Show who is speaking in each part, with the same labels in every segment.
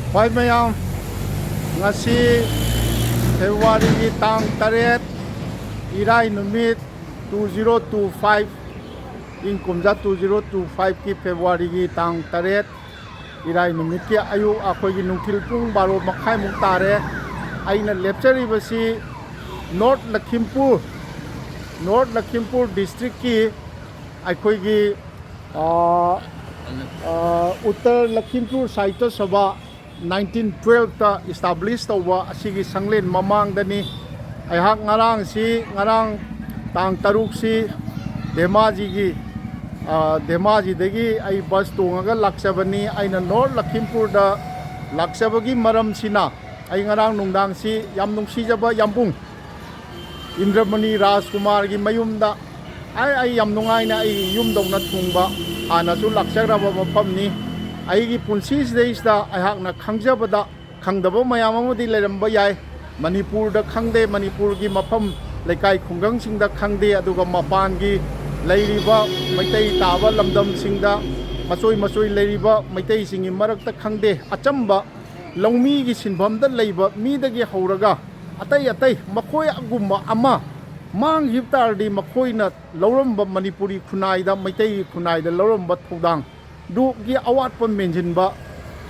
Speaker 1: Hoy mayam ngasi February gi tang taret irai numit 2025 kumja 2025 ki February gi tang taret irai numit ki ayu akhoi gi nungthil pung 12 makhai mung tare aina lecture basi North Lakhimpur district ki akhoi gi Uttar Lakhimpur Sahittya Sabha 1912 ta establish tawwa asigi sanglen mamang dani aihak ngarang tang taruk si Dhemaji dagi ai bus tongaga laksabani aina North Lakhimpur da laksabagi maram sina ai ngarang nungdang si yam nungsijaba yambung Indramani Rajkumar gi mayumda ai yam nungaina ai yumdongna thungba anasu laksagraba mafamni aigi punsi sidaisda aihakna khangjabada khangdaba mayam amudi leramba yai Manipur da khangde Manipur gi mafam laikai khungang singda khangde aduga mapan gi leiriba maitai taba lamdam singda masoi leiriba maitai singi marakta khangde achamba longmi gi sinbamda leiba midagi hauraga atai makhoi agumba ama mang hiptardi makhoina lauramba Manipuri khunai da maitai khunai da lauramba thodang du gi awat pa menjinba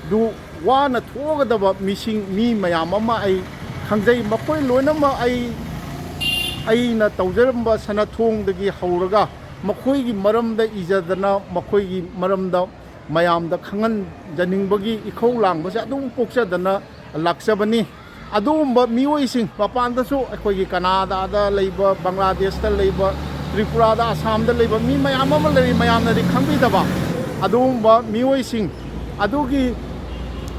Speaker 1: du wana thogadaba mising mi mayam ama ai khangjai makhoi loinama ai na tawjaramba sanathong dagi hauraga makhoi gi maramda ijadana makhoi gi maramda mayamda khangan janingbagi ikhau langbasa adum poksadana laksabani adumba miyoising papandasu akhoi gi Canada da leiba Bangladesh da leiba Tripura da Assam da leiba mi mayam ama lei mayamna di khangbidaba adumba miyoising adugi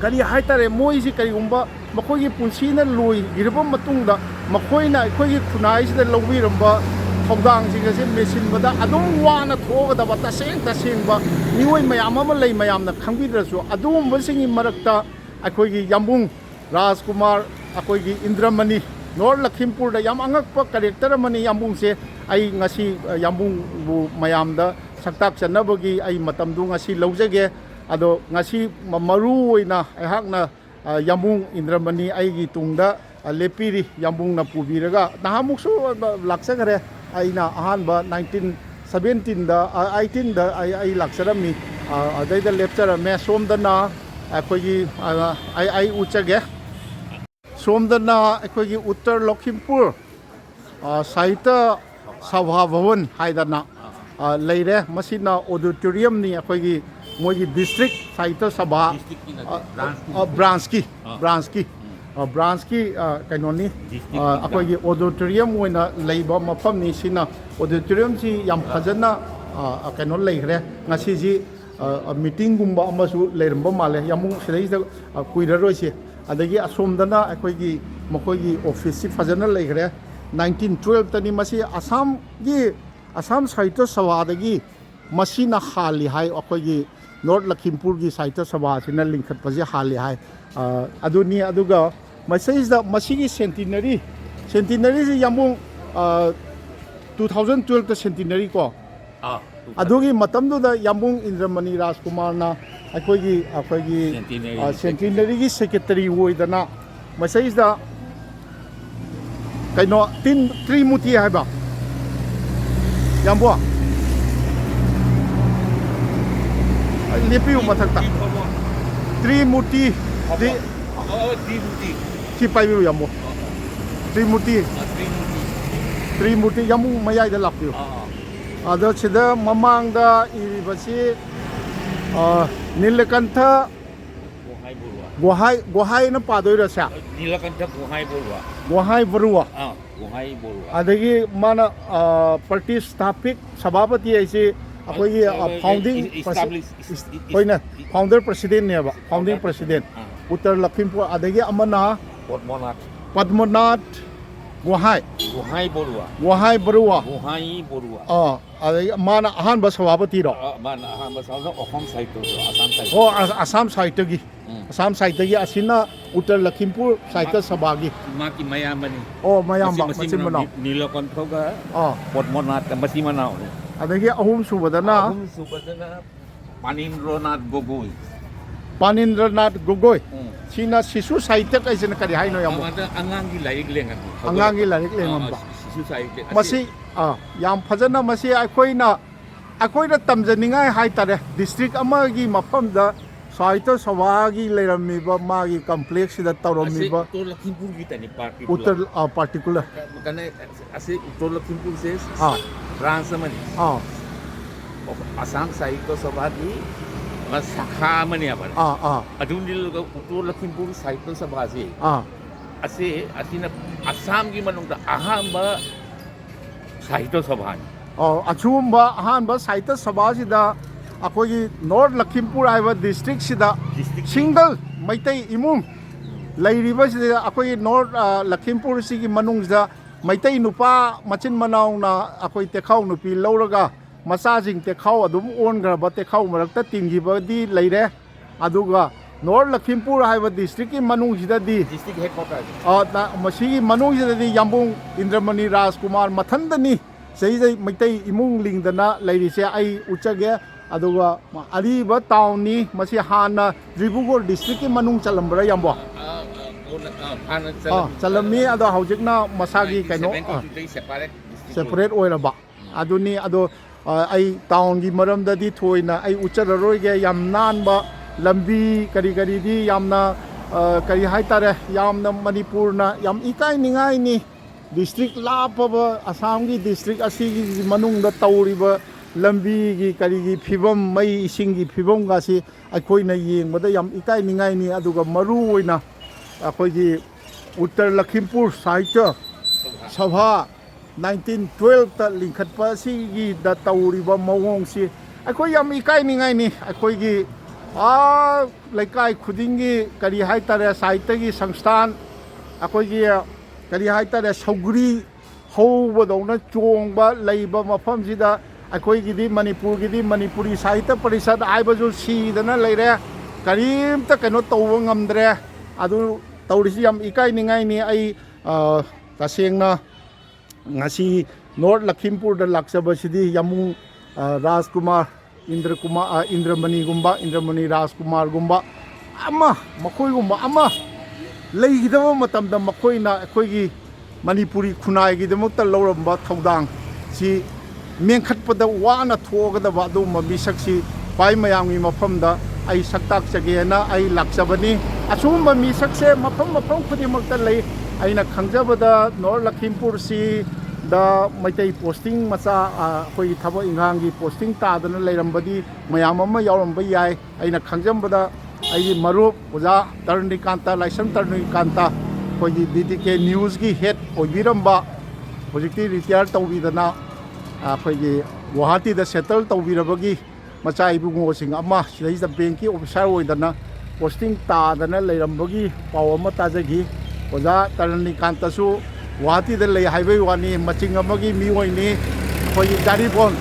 Speaker 1: kari haitare moisi kari umba makhoi gi punsina loi girba matungda makhoi na akhoi gi khunai sida lobiramba thogdang jingase mesin bada adum wana thogadaba taseng ba mioi mayam ama lei mayamna khangbidrasu adumba singi marakta akhoi gi yambung Rajkumar akhoi gi Indramani North Lakhimpur da yam angakpa character mani yambung se ai ngasi yambung bu mayamda saktak chanabagi ai matamdu ngasi laujage ado ngasi maru oina aihakna yambung Indramani aigi tungda lepiri yambung na pubiraga nahamuksu laksagare aina ahanba 1917 da 18 da ai laksarami adaida lecture me somdana akhoi ai uchage somdana akhoi Uttar Lakhimpur Sahitya Sabha Bhavan haidana leire masina auditorium ni akhoi moigi district Sahitya Sabha branch ki kainoni akhoi auditorium oina leiba mafam ni sina auditorium si yam phajana kainon leire ngasi ji meeting gumba amasu leiramba male yamung sidai kuiraroi adagi asomdana akhoi makhoi office si phajana leire 1912 tani masi Assam Sahitya Sabha dagi masina hali hai akhoi North Lakhimpur gi Sahitya Sabha sina lingkhat paje hali hai aduni aduga masai masigi centenary si yamung 2012 ta centenary ko adugi matamdu da yambung Indramani Rajkumar na akhoi centenary gi secretary oidana masai da kaino Trimuti haiba yambo lepiu mathakta Trimuti si paibiru yambo Trimuti yamu mayai da lapiu ado sida mamang da iribasi Nilakantha Gohai na padoira sa
Speaker 2: Nilakantha
Speaker 1: Gohai Barua
Speaker 2: Gohai Borua
Speaker 1: adagi mana party stapik sabapati aisi akhoi founder president ne ba founding president Uttar Lakhimpur adagi amana Padmanath Gohai Barua adagi mana ahanba sabapati ro Assam Sahitya gi Assam Sahitya gi asina Uttar Lakhimpur Sahitya Sabha gi
Speaker 2: maki mayamani
Speaker 1: mayamba masin manao
Speaker 2: Nilakantha ga Padmanath ka masin manao
Speaker 1: adagi ahum subadana
Speaker 2: Panindranath Gogoi
Speaker 1: Panindranath Gogoi sina sisu saitek ay sina kari haino yamo
Speaker 2: angangi laik lengan
Speaker 1: angangi larik lengan ba
Speaker 2: sisu saitek
Speaker 1: masi yam phajana masi akoina tamjaningai hai tare district amagi mafamda saita sawagi leiramiba magi complex da tawramiba
Speaker 2: to Lakhimpur gi tani party
Speaker 1: uttar particular
Speaker 2: kane ase to Lakhimpur se France mani Assam saita sawagi sakha mani abar aduni lo to Lakhimpur saita sabasi ase asina Assam gi manungda ahamba saita sabani
Speaker 1: achumba ahanba saita sabasida akogi North Lakhimpur aiba district sida single maitai imung lairiba sida akogi North Lakhimpur sigi manungda maitai nupa machin manau na akoi tekhau nupi lauraga macha jing tekhau adum on graba tekhau marakta tinggiba di laire aduga North Lakhimpur aiba district ki manung sida di
Speaker 2: district headquarters
Speaker 1: na masigi manung sida di Yambung Indramani Rajkumar mathandani sei maitai imung lingdana lairise ai uchage aduga ariba town ni masi hana Dibrugarh district ki manung chalambra yambo chalami ado haujikna masagi kaino separate oiraba aduni ado ai town gi maramda di thoina ai uchararoi ge yam nanba lambi kari kari di yamna kari haitare yamna manipurna yam ikai ningai ni district lapaba Assam gi district asigi manungda tawriba lambi gi kari gi phibam mai ising gi phibam ga si akoina yengbada yam ikai ningai ni aduga maru oina akoi gi Uttar Lakhimpur Sahitya Sabha 1912 ta lingkhatpa sigi da tawriba mawong si akoi yam ikai ningai ni akoi gi laikai khudingi kari haitare sahitya gi sangstan akoi gi kari haitare saugri hobadona chongba leiba mafam sida akoi gidi Manipur gidi Manipuri Sahitya Parishad aibaju sidana leire karimta kano tawba ngamdre adu tawrisi yam ikai ningai ni ai tasengna ngasi North Lakhimpur da laksaba sidi yamung Rajkumar Indramani gumba Indramani Rajkumar gumba ama makoi gumba ama leigidaba matamda makoina akoigi Manipuri khunai gi demukta lawramba thaudang si mengkhatpada wana thogadaba adu mamisaksi pai mayamgi mafamda ai saktak chagena ai laksabani asumba misakse mafam khudimakta lei aina khangjabada North Lakhimpur si da maitai posting macha khoi thaba ingangi posting tadana leirambadi mayam ama yauramba yai aina khangjambada ai marup oja Tarnikanta Laisam Tarnikanta khoi BTK news gi head oibiramba hojikti retire tawbidana khoi Guwahati da settle tawbirabagi macha ibungo sing ama sidai da bank ki officer oidana posting tadana leirambagi paw ama tajagi oja Tarnikanta su Guwahati da lei haibai wani maching amagi mi oini khoi Jaribon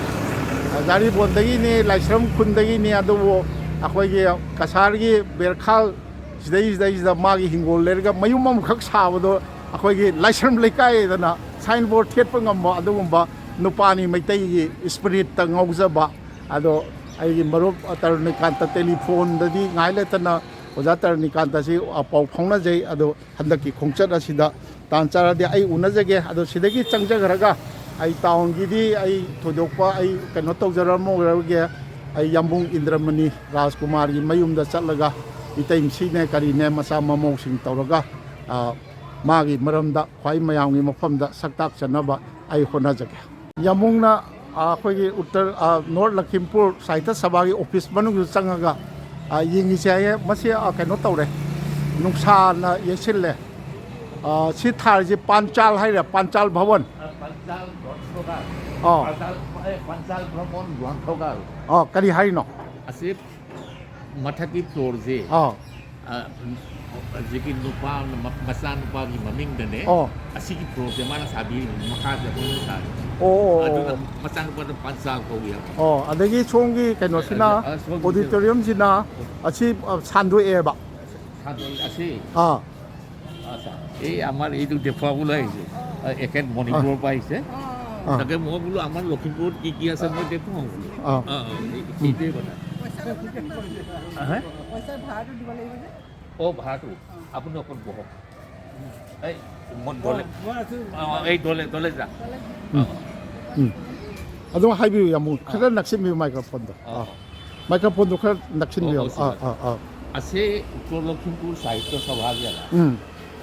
Speaker 1: dagi ni Laisam khundagi ni adu akoigi kasargi berkhal sidai da magi hingol lerga mayum khak sabado akoigi Laisam lekai dana signboard thetpa ngamba adugumba nupani maitai gi spirit ta ngaujaba ado ai marup Tarnikanta telephone dadi ngailetana oja Tarnikanta si pau phongna jai ado handaki khongchat asida tanchara de ai unajage ado sidagi changjagaraga ai town gi di ai thodokpa ai kano tawjaramo ge ai Yambung Indramani Rajkumar gi mayumda chatlaga itaim sine kari ne masa mamong sing tawraga magi maramda khwai mayamgi mafamda saktak chanaba ai honajage Yambungna akhoi Uttar North Lakhimpur Sahitya Sabha gi office manung changaga yingi chaye masi kano tawre nungsa na yesille si thar ji Panchal haira Panchal Bhavan
Speaker 2: Panchal Bhavan Duang Thogal
Speaker 1: kari haino
Speaker 2: asip mathaki floor je jiki nupa masan nupa gi maming dane asiki floor je mana sabi makha je ko sa aduna masan nupa Panchal ko ya
Speaker 1: adagi chongi kaino sina auditorium sina asi sandu eba
Speaker 2: sandu asi এই আমার এইটো দেখুৱাবলৈ আহিছে একেট মণিপুৰৰ পৰা আহিছে তাকে মই বোলো আমাৰ লখিমপুৰত কি আছে মই দেখুৱাওঁ বোলো সেইটোৱে কথা ও ভাড়াটো আপুনি অকণ বহক এই মন দলে এই দলে যা
Speaker 1: ꯑꯗꯨꯝ ꯍꯥꯏꯕꯤꯌꯨ ꯌꯥꯝꯕꯨꯡ ꯈꯔ ꯅꯛꯁꯤꯟꯕꯤꯌꯨ ꯃꯥꯏꯀ꯭ꯔꯣꯐꯣꯟꯗꯣ ꯃꯥꯏꯀ꯭ꯔꯣꯐꯣꯟꯗꯣ ꯈꯔ ꯅꯛꯁꯤꯟꯕꯤꯌꯨ
Speaker 2: ꯑꯁꯤ ꯎꯠꯇꯔ ꯂꯈꯤꯝꯄꯨꯔ ꯁꯥꯍꯤꯇ꯭য ꯁꯚꯥꯒꯤꯗ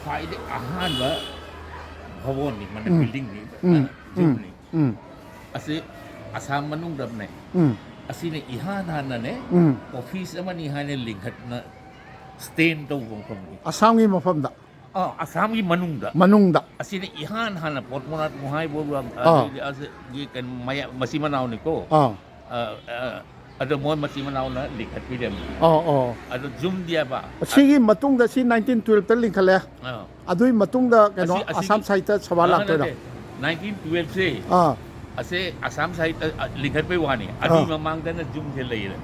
Speaker 2: ꯈ꯭ꯋꯥꯏꯗꯒꯤ ꯑꯍꯥꯟꯕ ꯚꯕꯣꯟꯅꯤ ꯃꯅꯦ ꯕꯤꯜꯗꯤꯡꯅꯤ ꯖꯨꯝꯅꯤ ꯑꯁꯤ ꯑꯁꯥꯝ ꯃꯅꯨꯡꯗꯅꯦ ꯑꯁꯤꯅ ꯏꯍꯥꯟ ꯍꯥꯟꯅꯅꯦ ꯑꯣꯐꯤꯁ ꯑꯃꯅꯤ ꯍꯥꯏꯅ ꯂꯤꯡꯈꯠꯅ ꯁ꯭ꯇꯦꯟ ꯇꯧꯕ ꯃꯐꯝꯅꯤ
Speaker 1: ꯑꯁꯥꯝꯒꯤ ꯃꯐꯝꯗ
Speaker 2: ꯑꯁꯥꯝꯒꯤ ꯃꯅꯨꯡꯗ ꯑꯁꯤꯅ ꯏꯍꯥꯟ ꯍꯥꯟꯅ ꯄꯣꯠꯃꯣꯅꯥꯠ ꯃꯣꯍꯥꯏꯕꯣꯔ ꯃꯆꯤ ꯃꯅꯥꯎꯅꯤꯀꯣ ꯑꯗꯣ ꯃꯣꯏ ꯃꯆꯤ ꯃꯅꯥꯎꯅ ꯂꯤꯡꯈꯠꯄꯤꯔꯝꯃꯤ ꯑꯗꯣ ꯖꯨꯝꯗꯤ ꯍꯥꯏꯕ
Speaker 1: ꯁꯤꯒꯤ ꯃꯇꯨꯡꯗ ꯁꯤ 1912ꯇ ꯂꯤꯡꯈꯠꯂꯦ ꯑꯗꯨꯒꯤ ꯃꯇꯨꯡꯗ ꯀꯩꯅꯣ ꯑꯁꯥꯝ ꯁꯥꯍꯤꯇ꯭য ꯁꯚꯥ ꯂꯥꯛꯇꯣꯏꯔꯥ
Speaker 2: 1912ꯁꯦ ꯑꯁꯦ ꯑꯁꯥꯝ ꯁꯥꯍꯤꯇ꯭য ꯂꯤꯡꯈꯠꯄꯩ ꯋꯥꯅꯤ ꯑꯗꯨꯒꯤ ꯃꯃꯥꯡꯗꯅ ꯖꯨꯝꯁꯦ ꯂꯩꯔꯦ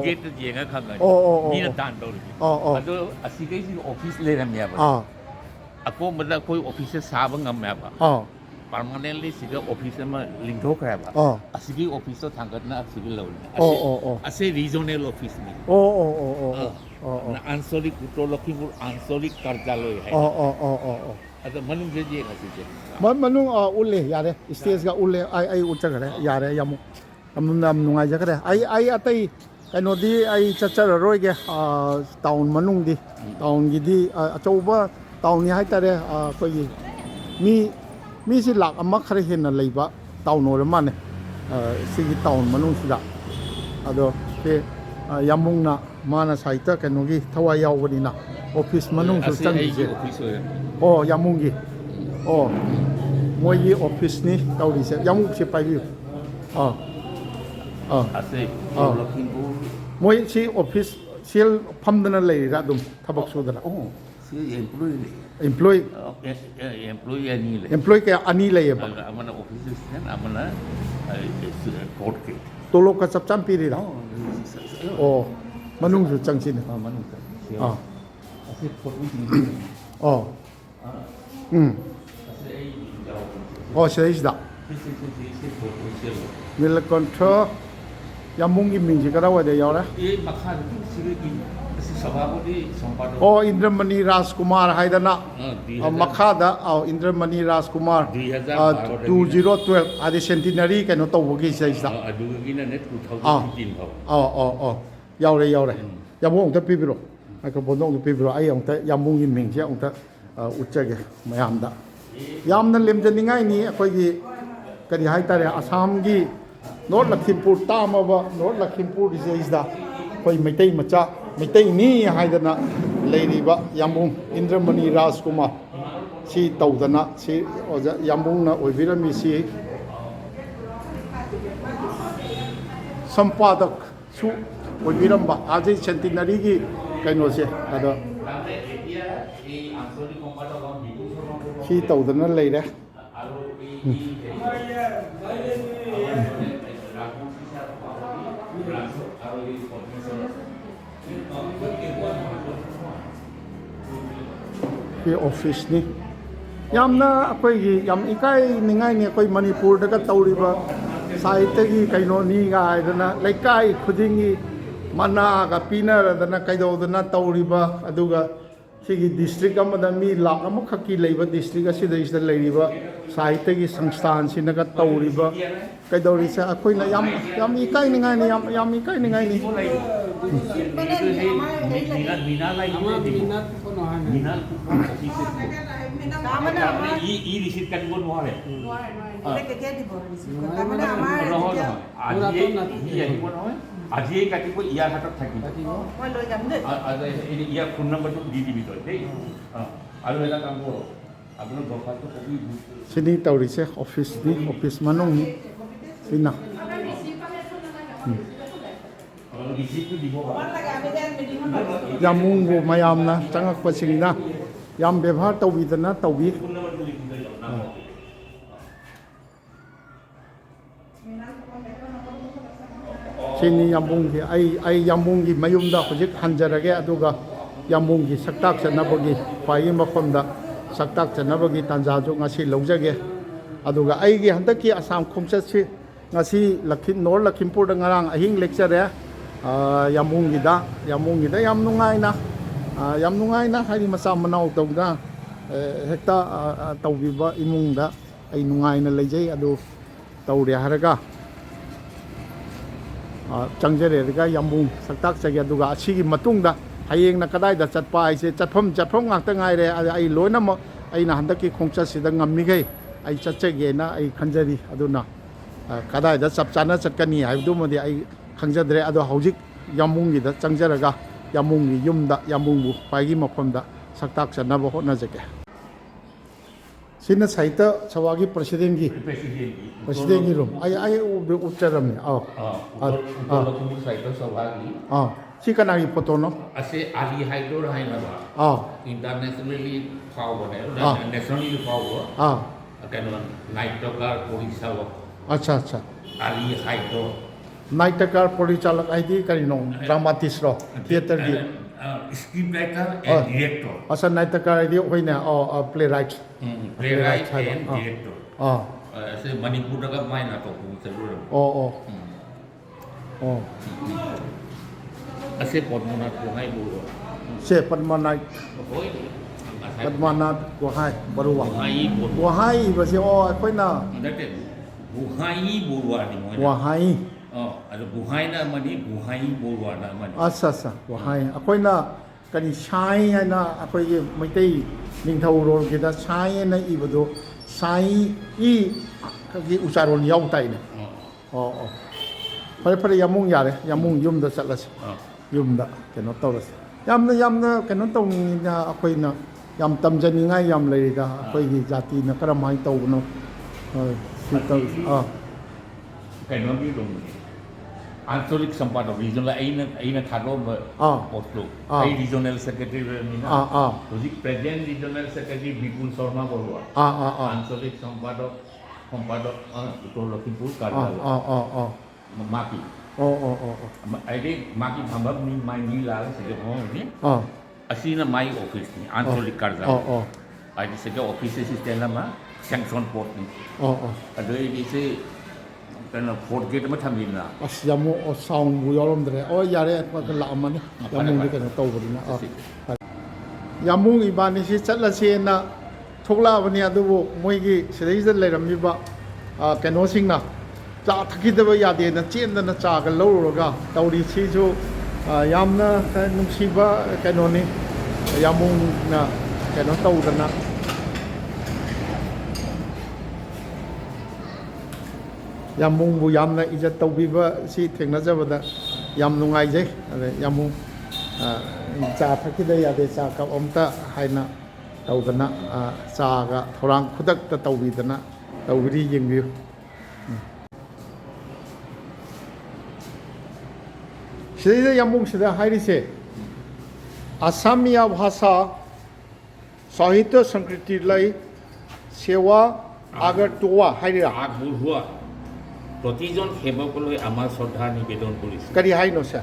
Speaker 2: ꯒꯦꯠꯇ ꯌꯦꯡꯉ ꯈꯪꯒꯅꯤ ꯃꯤꯅ ꯗꯥꯟ ꯇꯧꯔꯤꯁꯦ ꯑꯗꯣ ꯑꯁꯤꯒꯩꯁꯤ ꯑꯣꯐꯤꯁ ꯂꯩꯔꯝꯃꯦꯕ ꯑꯀꯣꯝꯕꯗ ꯑꯩꯈꯣꯏ ꯑꯣꯐꯤꯁꯁꯦ ꯁꯥꯕ ꯉꯝꯃꯦꯕ ꯄꯔꯃꯥꯅꯦꯟꯠꯂꯤ ꯁꯤꯗ ꯑꯣꯐꯤꯁ ꯑꯃ ꯂꯤꯡꯊꯣꯛꯈ꯭ꯔꯦꯕ ꯑꯁꯤꯒꯤ ꯑꯣꯐꯤꯁꯇꯣ ꯊꯥꯡꯒꯠꯅ ꯑꯁꯤꯒꯤ ꯂꯧꯔꯤꯅꯤ ꯑꯁꯤ ꯔꯤꯖꯣꯅꯦꯜ ꯑꯣꯐꯤꯁꯅꯤ आंचलिक उत्तर लखीमपुर आंचलिक कार्यालय है अद मनुंग जे ngasi
Speaker 1: manung ulle yare stage ga ulle ai utchagare yare yamu nam nungai jagare ai atai kaino di ai chachararoi ge town manung di town gi di achouba town ni hai tare koi mi si lak amma khare hen na leiba town or mane sigi town manung sida ado ke yamung na mana saita kaino gi thawai yawbani na office manung su changi je yamung gi मोई office नी तौरी से यामू से पाइबी मोई सी office cell फमदना लेगा दुम थबक सुदना employ के अनी लेय बा
Speaker 2: अमना ऑफिस सेन अमना कोर्ट के
Speaker 1: तोलो का सब चम पीरी रा मनुंग सु चंगसिन
Speaker 2: मनुंग असे
Speaker 1: 시대이다. 밀control 야몽기 민지 가라와야 돼요라.
Speaker 2: 이 막하는 시르기 सभापति संपादक
Speaker 1: इंद्रमणि राजकुमार हाइदना मखादा इंद्रमणि राजकुमार 2012 आदि सेंटिनरी कनो तौबगी सैसा
Speaker 2: अदुगिना ने 2015
Speaker 1: यावरे यामों ता पिबिरो माइक्रोफोन दो पिबिरो आई अंता यामोंगी मिंगजे अंता उच्चगे मयामदा यामना लेमजनिंगाई नि अखोगी करी हाइतारे असम की नॉर्थ लखीमपुर तामबा नॉर्थ लखीमपुर दिसेइसदा कोई मैतै मचा मैतै नि हाइदना लेरिबा यामों इंद्रमणि राजकुमार सी तौदना सी यामोंना ओइबिरमी सी संपादक सु ओइबिरम्बा आजै सेंटिनरी की कइनोसे अदा सी तौदना लेरे की ऑफिस नि यामना अखोई याम इकाई निंगाई ने कोई मणिपुर दगा तौरिबा साहित्य की कइनो नि गायदना लेकाई खुदिंगी मना का पीनरदना कइदोदना तौरिबा अदुगा सिगी डिस्ट्रिक्ट अमदा मी लाख अमखकी लेबा डिस्ट्रिक्ट असिदैसदा लेरिबा साहित्य की संस्थान सिनगा तौरिबा कइदौरिसा अखोइना याम इकाई निंगाई ने याम इकाई निंगाई नि
Speaker 2: ई receipt kan bon mo re আজি এই কাটিব ইয়াৰ হাতত থাকিব মই লৈ যাম দে ইয়াৰ ফোন নম্বৰটো দি দিবি তই দেই আৰু এটা কাম কৰ আপোনাৰ দৰখাস্ত কপি
Speaker 1: सिनी तौरिसे ऑफिस मनुंग नि सिना
Speaker 2: रिसीट दिबो
Speaker 1: यामुंगो मयामना चंगकपसिंगना याम व्यवहार तौबिदना तौबि सिनी यामुंगी आई यामुंगी मयुमदा हुजिक हंजरगे अदुगा यामुंगी सक्ताक चनबगी पाई मफमदा सक्ताक चनबगी तांजाजो ngasi लौजगे अदुगा आईगी हंतकी असम खोंगचत सि ngasi नॉर्थ लखीमपुर दा ngarang ahing lecture ꯌꯥꯝꯕꯨꯡꯒꯤꯗ ꯌꯥꯝ ꯅꯨꯡꯉꯥꯏꯅ ꯍꯥꯏꯗꯤ ꯃꯆꯥ ꯃꯅꯥꯎ ꯇꯧꯗ ꯍꯦꯛꯇ ꯇꯧꯕꯤꯕ ꯏꯃꯨꯡꯗ ꯑꯩ ꯅꯨꯡꯉꯥꯏꯅ ꯂꯩꯖꯩ ꯑꯗꯨ ꯇꯧꯔꯦ ꯍꯥꯏꯔꯒ ꯆꯪꯖꯔꯦꯔꯒ ꯌꯥꯝꯕꯨꯡ ꯁꯛꯇꯥꯛꯆꯒꯦ ꯑꯗꯨꯒ ꯑꯁꯤꯒꯤ ꯃꯇꯨꯡꯗ ꯍꯌꯦꯡꯅ ꯀꯗꯥꯏꯗ ꯆꯠꯄ ꯍꯥꯏꯁꯦ ꯆꯠꯐꯝ ꯉꯥꯛꯇ ꯉꯥꯏꯔꯦ ꯑꯩ ꯂꯣꯏꯅꯃꯛ ꯑꯩꯅ ꯍꯟꯗꯛꯀꯤ ꯈꯣꯡꯆꯠꯁꯤꯗ ꯉꯝꯃꯤꯈꯩ ꯑꯩ ꯆꯠꯆꯒꯦꯅ ꯑꯩ ꯈꯟꯖꯔꯤ ꯑꯗꯨꯅ ꯀꯗꯥꯏꯗ ꯆꯞ ꯆꯥꯅ ꯆꯠꯀꯅꯤ ꯍꯥꯏꯕꯗꯨꯃꯗꯤ ꯑꯩ ꯈꯪꯖꯗ꯭ꯔꯦ ꯑꯗꯣ ꯍꯧꯖꯤꯛ ꯌꯥꯝꯕꯨꯡꯒꯤꯗ ꯆꯪꯖꯔꯒ ꯌꯥꯝꯕꯨꯡꯒꯤ ꯌꯨꯝꯗ ꯌꯥꯝꯕꯨꯡꯕꯨ ꯈ꯭ꯋꯥꯏꯒꯤ ꯃꯐꯝꯗ ꯁꯛꯇꯥꯛꯆꯅꯕ ꯍꯣꯠꯅꯖꯒꯦ ꯁꯤꯅ ꯁꯥꯍꯤꯇ꯭ꯌ ꯁꯚꯥꯒꯤ ꯄ꯭ꯔꯁꯤꯗꯦꯟꯒꯤ ꯔꯨꯝ ꯑꯩ ꯎꯠꯆꯔꯝꯃꯦ
Speaker 2: ꯂꯈꯤꯝꯄꯨꯔ ꯁꯥꯍꯤꯇ꯭ꯌ ꯁꯚꯥꯒꯤ
Speaker 1: ꯁꯤ ꯀꯅꯥꯒꯤ ꯐꯣꯇꯣꯅꯣ
Speaker 2: ꯑꯁꯤ ꯑꯂꯤ ꯍꯥꯏꯗꯣꯔ ꯍꯥꯏꯅꯕ ꯏꯟꯇꯔꯅꯦꯁꯅꯦꯜꯂꯤ ꯐꯥꯎꯕꯅꯦ ꯅꯦꯁꯅꯦꯜꯂꯤ ꯐꯥꯎꯕ ꯀꯩꯅꯣ ꯅꯥꯏꯇꯀꯔ ꯄꯣꯔꯤꯁꯥꯕꯛ
Speaker 1: ꯑꯠꯆꯥ
Speaker 2: ꯑꯂꯤ ꯍꯥꯏꯗꯣꯔ
Speaker 1: ꯅꯥꯏꯇꯀꯔ ꯄꯣꯔꯤꯆꯥꯂꯛ ꯍꯥꯏꯗꯤ ꯀꯔꯤꯅꯣ ꯗ꯭ꯔꯃꯥꯇꯤꯁꯔꯣ ꯊꯤꯌꯦꯇꯔꯒꯤ
Speaker 2: स्क्रिप्ट राइटर एंड डायरेक्टर
Speaker 1: अच्छा नाइटकर है होइना प्ले राइट
Speaker 2: एंड डायरेक्टर ऐसे मणिपुर का माय नाटक को चलो ऐसे पद्मनाथ को हाय बोलो
Speaker 1: से पद्मनाथ को हाय बरुवा वहाई बसे अखोइना
Speaker 2: नते बुहाई बोलवा नि
Speaker 1: वहाई
Speaker 2: अदो बुहाइना मनी बुहाई बोलवाना मनी
Speaker 1: अच्छा वहाई अखोइना कनी साई हैना अखोइगे मैतै निंथौरोगेदा साई हैना इबदो साई ई कगी उचारोन याउ ताइने फरे यामुंग यारे यामुंग युमदा चलस युमदा केनो तौरस यामना केनो तौनिना अखोइना याम तमजनिंगाय याम लेरिदा अखोइगी जातिना करमाय तौबनो
Speaker 2: केनो भी लोग आंचलिक संपादक रीजनल अइना थारो पोस्टलो आई रीजनल सेक्रेटरी मिना हुजिक प्रेजेंट रीजनल सेक्रेटरी विपुल शर्मा बरुवा आंचलिक संपादक उत्तर लखीमपुर कार्यालय माकी आइदे माकी भांबब नि माई नि लाल सेके हो नि असीना माई ऑफिस नि आंचलिक कार्यालय आइदे सेके ऑफिस सिस्टम मा सैंक्शन पोर्ट नि अदो इसे कनो फोर्ट गेट में थमिना
Speaker 1: अस यामो साउंड बु यारमद्रे यारे लामने यामुंग कनो तौबदिना यामुंग इबानी सि चटलसेना थोकलाबनी अदुबो मोइगी सिदैदा लेरमिबा कनो सिंगना चा थकिदबा यादेना चेंदना चागा लौरगा तौरी सिजु यामना नुसिबा कनोनी यामुंगना कनो तौदना यामुंगबु यामना इज्जत तौबिबा सि थेंगनाजबदा याम नुंगाइजे यामुंग चा थकिदा यादे चा कप अमता हाइना तौदना चागा थोरांग खुदक्ता तौबिदना तौबिरी यंगबियु सिदा यामुंग सिदा हाइरिसे असमिया भाषा साहित्य संस्कृति लाई सेवा आगर टोवा हाइरा
Speaker 2: आगबुहुआ प्रतिजन सेवकলৈ আমাৰ শ্ৰদ্ধা নিবেদন কৰিছো
Speaker 1: करी हाइनो से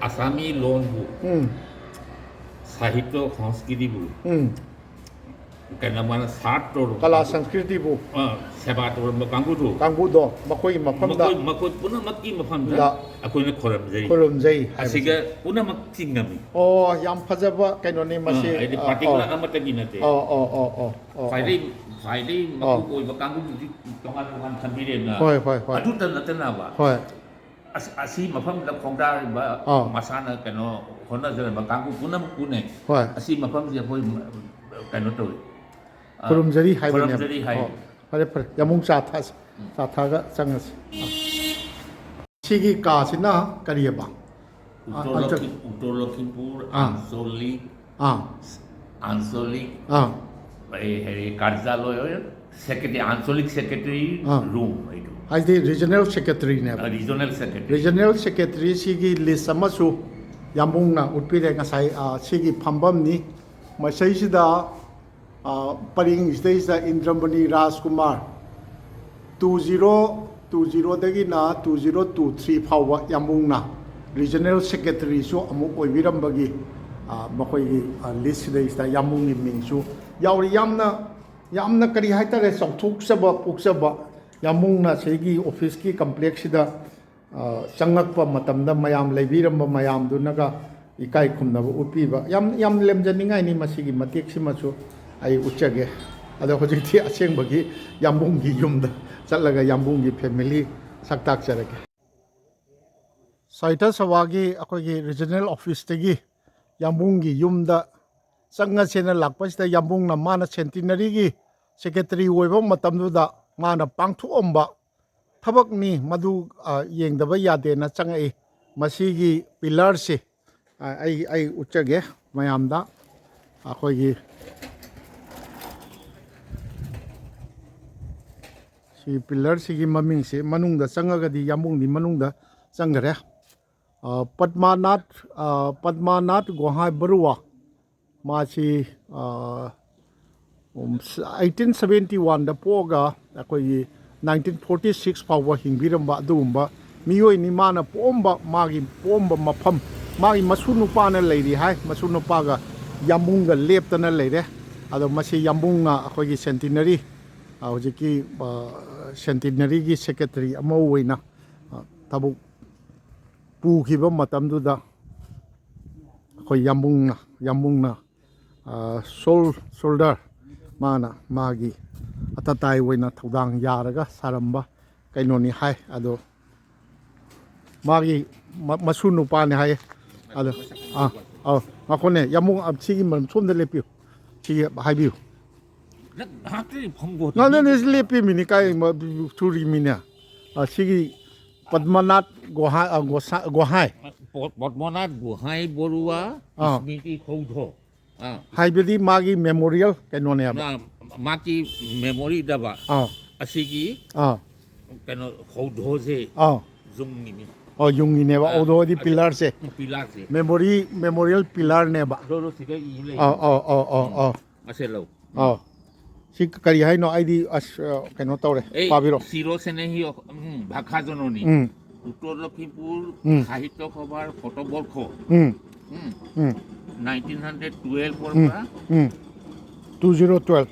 Speaker 2: আসামী লোন বু साहित्य संस्कृति बु केनमान सात
Speaker 1: कला संस्कृति बु
Speaker 2: सेवा तोरम कांगुदो
Speaker 1: मखोई मफमदा
Speaker 2: मखोई पुनमक्की मफमदा अखोइना खोरमजै असिगा पुनमक चिंगमी
Speaker 1: ओ याम फजबा कैनोनी मसे
Speaker 2: आइदि पार्टिकुलर अमतगी नते फाइदे मकु कोई बकांगु तोंगान थमिरेना
Speaker 1: होय
Speaker 2: अदुता नतनाबा
Speaker 1: होय
Speaker 2: असी मफम द खोंगदा मसाना कनो होनजर बकांगु पुनम पुने असी मफम जे होय कनो तो
Speaker 1: खुरुमजरी हाइबने
Speaker 2: खुरुमजरी हाइ
Speaker 1: फरे यामुंग चाथागा चंगस सिगी कासिना करियबा
Speaker 2: उत्तर लखीमपुर आंचलिक कार्यालय सेक्रेटरी आंचलिक सेक्रेटरी रूम
Speaker 1: हाइदे रीजनल सेक्रेटरी ने रीजनल सेक्रेटरी सिगी लिस्ट अमसु यामुंगना उत्पिरे ngasai सिगी फंबम नि मसैसिदा परिंग स्टेज इंद्रमणि राजकुमार 2020 दगी ना 2023 फावा यामुंगना रीजनल सेक्रेटरी सु अमु ओइबिरमबगी मखोइगी लिस्ट देइस्ता यामुंगनि मिंगसु यावरि यामना करी हाइतरे चौथोकसबा पुक्सबा यामुंगना सेगी ऑफिस की कॉम्प्लेक्स सिदा ꯆꯪꯉꯛꯄ ꯃꯇꯝꯗ ꯃꯌꯥꯝ ꯂꯩꯕꯤꯔꯝꯕ ꯃꯌꯥꯝꯗꯨꯅꯒ ꯏꯀꯥꯏ ꯈꯨꯝꯅꯕ ꯎꯠꯄꯤꯕ ꯌꯥꯝ ꯂꯦꯝꯖꯅꯤꯡꯉꯥꯏꯅꯤ ꯃꯁꯤꯒꯤ ꯃꯇꯦꯛꯁꯤꯃꯁꯨ ꯑꯩ ꯎꯠꯆꯒꯦ ꯑꯗꯣ ꯍꯧꯖꯤꯛꯇꯤ ꯑꯁꯦꯡꯕꯒꯤ ꯌꯥꯝꯕꯨꯡꯒꯤ ꯌꯨꯝꯗ ꯆꯠꯂꯒ ꯌꯥꯝꯕꯨꯡꯒꯤ ꯐꯦꯃꯤꯂꯤ ꯁꯛ ꯇꯥꯛꯆꯔꯒꯦ ꯁꯥꯍꯤꯇ꯭ꯌ ꯁꯚꯥꯒꯤ ꯑꯩꯈꯣꯏꯒꯤ ꯔꯤꯖꯅꯦꯜ ꯑꯣꯐꯤꯁꯇꯒꯤ ꯌꯥꯝꯕꯨꯡꯒꯤ ꯌꯨꯝꯗ ꯆꯪꯉꯁꯦꯅ ꯂꯥꯛꯄꯁꯤꯗ ꯌꯥꯝꯕꯨꯡꯅ ꯃꯥꯅ ꯁꯦꯟꯇꯤꯅꯔꯤꯒꯤ ꯁꯦꯀ꯭ꯔꯦꯇꯔꯤ ꯑꯣꯏꯕ ꯃꯇꯝꯗꯨꯗ ꯃꯥꯅ ꯄꯥꯡꯊꯣꯛꯑꯝꯕ ꯊꯕꯛꯅꯤ ꯃꯗꯨ ꯌꯦꯡꯗꯕ ꯌꯥꯗꯦꯅ ꯆꯪꯉꯛꯏ ꯃꯁꯤꯒꯤ ꯄꯤꯂꯔꯁꯤ ꯑꯩ ꯎꯠꯆꯒꯦ ꯃꯌꯥꯝꯗ ꯑꯩꯈꯣꯏꯒꯤ ꯁꯤ ꯄꯤꯂꯔꯁꯤꯒꯤ ꯃꯃꯤꯡꯁꯤ ꯃꯅꯨꯡꯗ ꯆꯪꯉꯒꯗꯤ ꯌꯥꯝꯕꯨꯡꯗꯤ ꯃꯅꯨꯡꯗ ꯆꯪꯈꯔꯦ ꯄꯗꯃꯥꯅꯥꯊ ꯒꯣꯍꯥꯏ ꯕꯔꯨꯋꯥ ꯃꯥꯁꯤ 1871ꯗ ꯄꯣꯛꯑꯒ ꯑꯩꯈꯣꯏꯒꯤ 1946 ꯐꯥꯎꯕ ꯍꯤꯡꯕꯤꯔꯝꯕ ꯑꯗꯨꯒꯨꯝꯕ ꯃꯤꯑꯣꯏꯅꯤ ꯃꯥꯅ ꯃꯥꯒꯤ ꯄꯣꯛꯑꯝꯕ ꯃꯐꯝ ꯃꯥꯒꯤ ꯃꯁꯨ ꯅꯨꯄꯥꯅ ꯂꯩꯔꯤ ꯍꯥꯏ ꯃꯁꯨ ꯅꯨꯄꯥꯒ ꯌꯥꯝꯕꯨꯡꯒ ꯂꯦꯞꯇꯅ ꯂꯩꯔꯦ ꯑꯗꯣ ꯃꯁꯤ ꯌꯥꯝꯕꯨꯡꯅ ꯑꯩꯈꯣꯏꯒꯤ ꯁꯦꯟꯇꯤꯅꯔꯤ ꯍꯧꯖꯤꯛꯀꯤ ꯁꯦꯟꯇꯤꯅꯔꯤꯒꯤ ꯁꯦꯀ꯭ꯔꯦꯇꯔꯤ ꯑꯃ ꯑꯣꯏꯅ ꯊꯕꯛ ꯄꯨꯈꯤꯕ ꯃꯇꯝꯗꯨꯗ ꯑꯩꯈꯣꯏ ꯌꯥꯝꯕꯨꯡꯅ ꯁꯣꯜꯗꯔ ꯃꯥꯅ ꯃꯥꯒꯤ ꯑꯇꯇꯥꯏ ꯑꯣꯏꯅ ꯊꯧꯗꯥꯡ ꯌꯥꯔꯒ ꯁꯥꯔꯝꯕ ꯀꯩꯅꯣꯅꯤ ꯍꯥꯏ ꯑꯗꯣ ꯃꯥꯒꯤ ꯃꯁꯨ ꯅꯨꯄꯥꯅꯤ ꯍꯥꯏ ꯑꯗꯣ ꯉꯥꯈꯣꯅꯦ ꯌꯥꯝꯕꯨꯡ ꯁꯤꯒꯤ ꯃꯔꯝ ꯁꯣꯝꯗ ꯂꯦꯞꯄꯤꯌꯨ ꯁꯤꯒꯤ ꯍꯥꯏꯕꯤꯌꯨ ꯅꯪ ꯂꯦꯞꯄꯤꯃꯤꯅꯤ ꯀꯥꯏ ꯊꯨꯔꯤꯃꯤꯅꯦ ꯁꯤꯒꯤ ꯄꯗꯃꯥꯅꯥꯊ ꯒꯣꯍꯥꯏ
Speaker 2: পদ্মনাথ গোহাঁই বৰুৱা স্মৃতি সৌধ
Speaker 1: ꯍꯥꯏꯕꯗꯤ ꯃꯥꯒꯤ ꯃꯦꯃꯣꯔꯤꯌꯦꯜ ꯀꯩꯅꯣꯅꯦꯕ
Speaker 2: ꯃꯥꯒꯤ ꯃꯦꯃꯣꯔꯤꯗꯕ ꯑꯁꯤꯒꯤ ꯀꯩꯅꯣ ꯍꯧꯗꯣꯁꯦ ꯌꯨꯡꯅꯤꯅꯤ
Speaker 1: ꯌꯨꯡꯒꯤꯅꯦꯕ ꯍꯧꯗꯣꯗꯤ ꯄꯤꯂꯔꯁꯦ
Speaker 2: ꯄꯤꯂꯔꯁꯦ
Speaker 1: ꯃꯦꯃꯣꯔꯤꯌꯦꯜ ꯄꯤꯂꯔꯅꯦꯕ
Speaker 2: ꯁꯤꯗ ꯏ ꯂꯩ ꯑꯁꯦ ꯂꯧ
Speaker 1: ꯁꯤ ꯀꯔꯤ ꯍꯥꯏꯅꯣ ꯑꯩꯗꯤ ꯑꯁ ꯀꯩꯅꯣ ꯇꯧꯔꯦ ꯄꯥꯕꯤꯔꯣ
Speaker 2: চিৰচেনেহী ভাষা জননী উত্তৰ লখিমপুৰ সাহিত্য সভাৰ শতবৰ্ষ 1912 পৰা 2012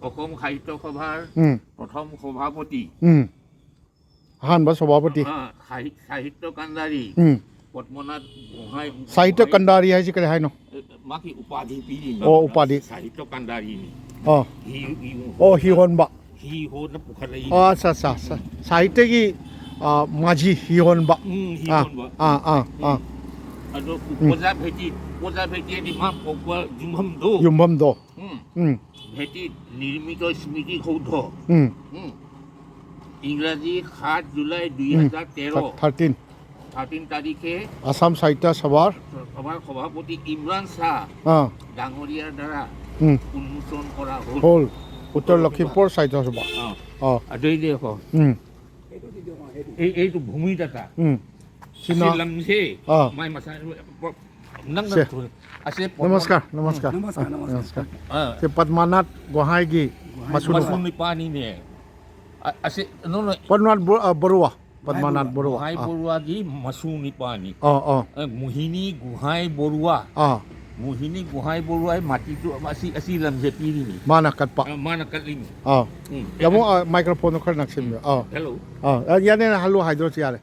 Speaker 2: অসম সাহিত্য সভাৰ প্ৰথম সভাপতি
Speaker 1: আহানবা সভাপতি
Speaker 2: সাহিত্য কাণ্ডাৰী পদ্মনাথ গোহাঁই
Speaker 1: সাহিত্য কাণ্ডাৰী হাইছে কৰে হাইনো
Speaker 2: মাকি উপাধি পিৰি
Speaker 1: উপাধি
Speaker 2: সাহিত্য কাণ্ডাৰী
Speaker 1: হি হনবা
Speaker 2: হি হন পুখলাই
Speaker 1: আচ্ছা সাহিত্যগী মাঝি হি হনবা
Speaker 2: আদো উপজা ভেটি দি মা পকৱা
Speaker 1: যুম্ভমদো
Speaker 2: ভেটি নিৰ্মিত স্মৃতি সৌধ ইংৰাজী 7 জুলাই 2013 তাৰিখে
Speaker 1: আসাম সাহিত্য সভাৰ
Speaker 2: সভাপতি ইমৰান শাহ ডাঙৰীয়াৰ দ্বাৰা উন্মোচন কৰা হ'ল
Speaker 1: উত্তৰ লখিমপুৰ সাহিত্য সভা
Speaker 2: এইটো ভূমিদাতা শিলামছে মাই মাছা
Speaker 1: নমস্কাৰ পদ্মনাথ গোহাঁইগী মাসু
Speaker 2: নিপানীনে
Speaker 1: পদ্মনাথ বৰুৱা পদ্মনাথ বৰুৱা
Speaker 2: গোহাঁই বৰুৱাগী মাসু নিপানী মোহিনী গোহাঁই বৰুৱা মোহিনী গোহাঁই বৰুৱাই মাটিটো আসি লমছে পিৰিনি
Speaker 1: মানা কাটলিনি ইয়ামো মাইক্ৰোফোন খৰ নাকসিম
Speaker 2: হেল্ল
Speaker 1: ইয়ানে হালু হাইদ্रोस यारे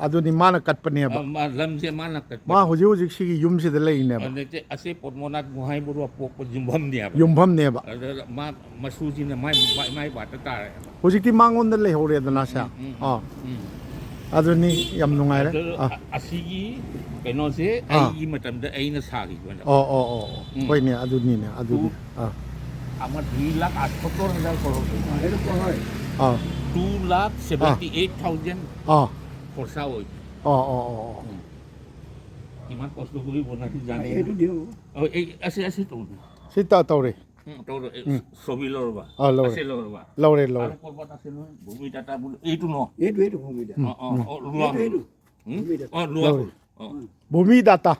Speaker 1: ꯑꯗꯨꯅꯤ ꯃꯥꯅ ꯀꯠꯄꯅꯦꯕ
Speaker 2: ꯂꯝꯁꯦ ꯃꯥꯅ ꯀꯠꯄ
Speaker 1: ꯃꯥ ꯍꯧꯖꯤꯛ ꯁꯤꯒꯤ ꯌꯨꯝꯁꯤꯗ ꯂꯩꯅꯦꯕ
Speaker 2: ꯑꯁꯤ ꯄদ্ꯃనాꯊ ꯒꯣꯍꯥꯏ ꯕꯣꯔꯨꯋꯥ ꯄꯣꯛꯄ
Speaker 1: ꯌꯨꯝꯐꯝꯅꯦꯕ
Speaker 2: ꯃꯥ ꯃꯁꯨꯁꯤꯅ ꯃꯥꯏ ꯕꯥꯇ ꯇꯥꯔꯦ
Speaker 1: ꯍꯧꯖꯤꯛꯇꯤ ꯃꯉꯣꯟꯗ ꯂꯩꯍꯧꯔꯦꯗꯅ ꯁꯦ ꯑꯗꯨꯅꯤ ꯌꯥꯝ ꯅꯨꯡꯉꯥꯏꯔꯦ
Speaker 2: ꯑꯁꯤꯒꯤ ꯀꯩꯅꯣꯁꯦ ꯑꯩꯒꯤ ꯃꯇꯝꯗ ꯑꯩꯅ ꯁꯥꯈꯤꯕꯅꯦ
Speaker 1: ꯍꯣꯏꯅꯦ ꯑꯗꯨꯅꯤꯅꯦ ꯑꯗꯨꯅꯤ
Speaker 2: আমাৰ 2,78,000 খৰচ 2,78,000 খৰচা হৈ ইমান কষ্ট কৰি বনাইছে জানি এই আছে তো
Speaker 1: সিতা তৌৰে
Speaker 2: ছবি লৰবা আছে লৰবা
Speaker 1: লৰে
Speaker 2: আৰু কৰবাত আছে নহয় ভূমিদাতা বুলি এইটো ন এইটো ভূমিদাতা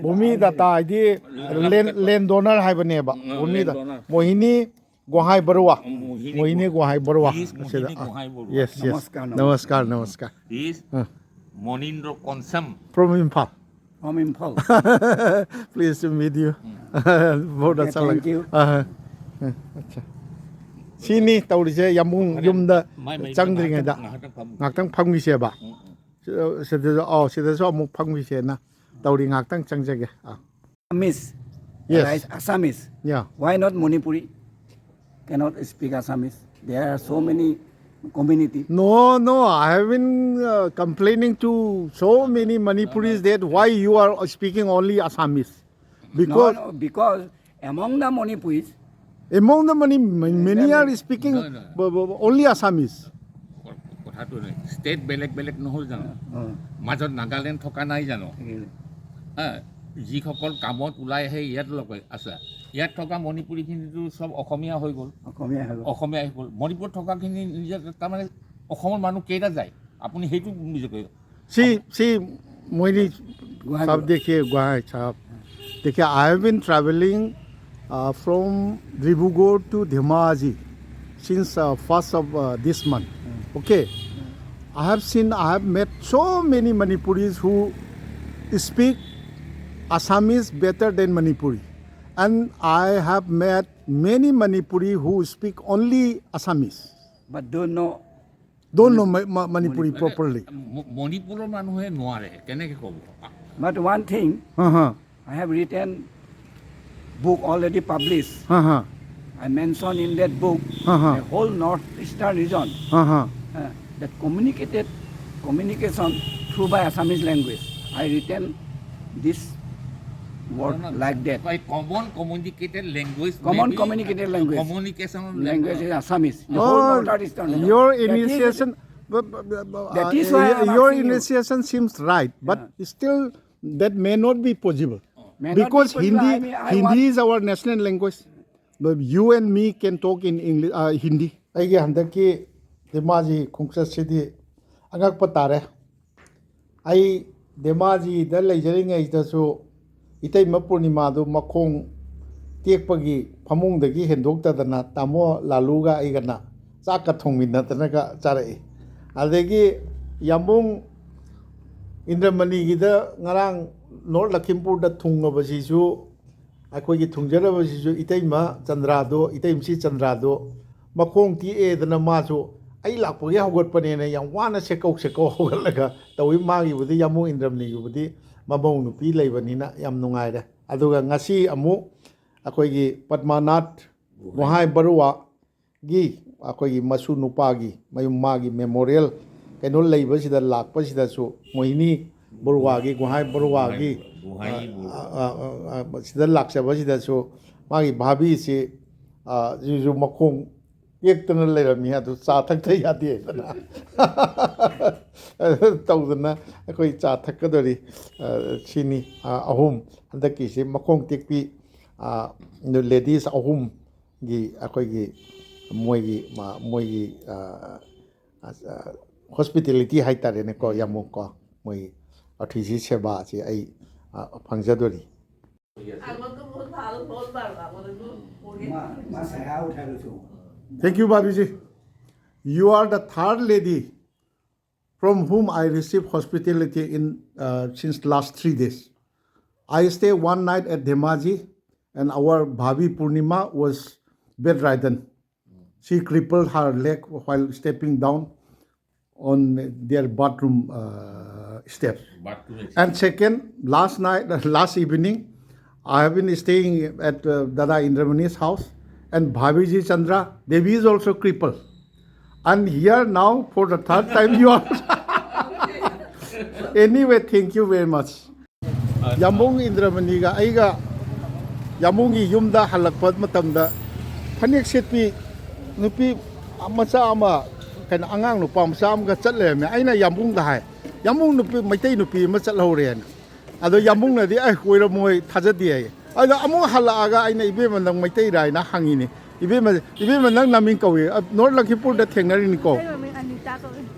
Speaker 1: ভূমিদাতা আইদি লেণ্ড ডোনাৰ হাইবনেবা ভূমিদাতা মোহিনী গোহাঁই বৰুৱা মোহিনী গোহাঁই বৰুৱা yes নমস্কাৰ
Speaker 2: Manindra কনচাম
Speaker 1: from Imphal pleased to meet you बहुत अच्छा लगा अच्छा Sini tàu đi xe yam bung yum da chang dring da ngak tang phang mi xe ba se de so mu phang mi xe na tàu đi ngak tang chang jage
Speaker 3: Assamese.
Speaker 1: Yes.
Speaker 3: Right, Assamese.
Speaker 1: Yeah.
Speaker 3: Why not Manipuri? Cannot speak Assamese. There are so many community.
Speaker 1: No, I have been complaining to so many Manipuris that why you are speaking only Assamese. Because
Speaker 3: No, because among the Manipuris,
Speaker 1: among the many are speaking only Assamese.
Speaker 2: কথাটো state বেলেগ বেলেগ নহ'ল জানো মাজত নাগালেণ্ড থকা নাই জানো যিসকল কামত ওলাই আহে ইয়াত লগাই আছে ইয়াত থকা মণিপুৰীখিনিতো চব অসমীয়া হৈ গ'ল অসমীয়া হৈ গ'ল মণিপুৰত থকাখিনি নিজে তাৰমানে অসমৰ মানুহ কেইটা যায় আপুনি সেইটো নিজে কৈ
Speaker 1: See, Moini Sahab dekhiye Guwahai Sahab. Dekhiye, I have been traveling from Dibrugarh to Dhemaji since 1st of this month. Okay, I have met so many Manipuris who speak Assamese better than Manipuri, and I have met many Manipuri who speak only Assamese.
Speaker 3: but don't know.
Speaker 1: Don't know Manipuri properly.
Speaker 2: মণিপুৰৰ মানুহে নোৱাৰে কেনেকৈ ক'ব
Speaker 3: But one thing, I have written book already published. I mentioned in that book the whole northeastern region that communication through by Assamese language. I written this word like that.
Speaker 2: By common communicated language.
Speaker 3: Common communicated language.
Speaker 2: Communication
Speaker 3: Language is Assamese. The whole northeastern region.
Speaker 1: Your initiation,
Speaker 3: that is why I'm
Speaker 1: your
Speaker 3: asking you.
Speaker 1: initiation seems right, but still that may not be possible
Speaker 3: May not be
Speaker 1: because
Speaker 3: possible.
Speaker 1: Hindi is our national language. But you and me can talk in English, Hindi. Aige handaki Dhemaji khongchat sidi angak patare. Ai Dhemaji da leijering ai da so itai mapurnima do makhong tekpagi phamung dagi hendok ta dana tamo laluga aigana chaka thongminna tanaka charai adegi yambung Indramani gida ngarang North Lakhimpur da thungabasi ju akhoi thungjarabasi ju itaima chandrado itaimsi chandrado makhong ti e dana ma ju ai lakpagi hawgatpane na yam wana sekau hawgatlaga tawi magi budi yamu Indramani gi budi mabong nupi leibanina yam nungai da aduga ngasi amu akhoi gi Padmanath Mohai Barua gi akhoi gi masu nupa gi mayum magi memorial kaino leibasida lakpasida su moini Barua gi Mohai Barua gi sida laksabasida su magi bhabi si ju makhong yektana leirami adu cha thakta yade dana tawdana akhoi cha thakadori chini ahum andaki se makhong tekpi ladies ahum gi akhoi gi moigi hospitality haitare ne ko yamuk ko moi athisi seba chi ai phangjadori Thank you, Babiji. You are the third lady from whom I received hospitality in since last 3 days. I stayed one night at Dhemaji, and our Bhabi Purnima was bedridden. She crippled her leg while stepping down on their bathroom steps. And second, last evening, I have been staying at Dada Indramani's house, and Bhabiji Chandra Devi is also crippled. And here now, for the third time, you are. Anyway, thank you very much. Yambung Indramani ga aiga Yamungi yumda halakpad matamda phanek setpi nupi amacha ama kan angang nu pam sam ga chatle me aina yambung da hai yambung nupi maitai nupi ma chathore na ado yambung na di ai koira moi thajadi ai ado amu halaga aina ibe mandang maitai rai na hangini ibe mandang namin kawi North Lakhimpur da thengnari ni ko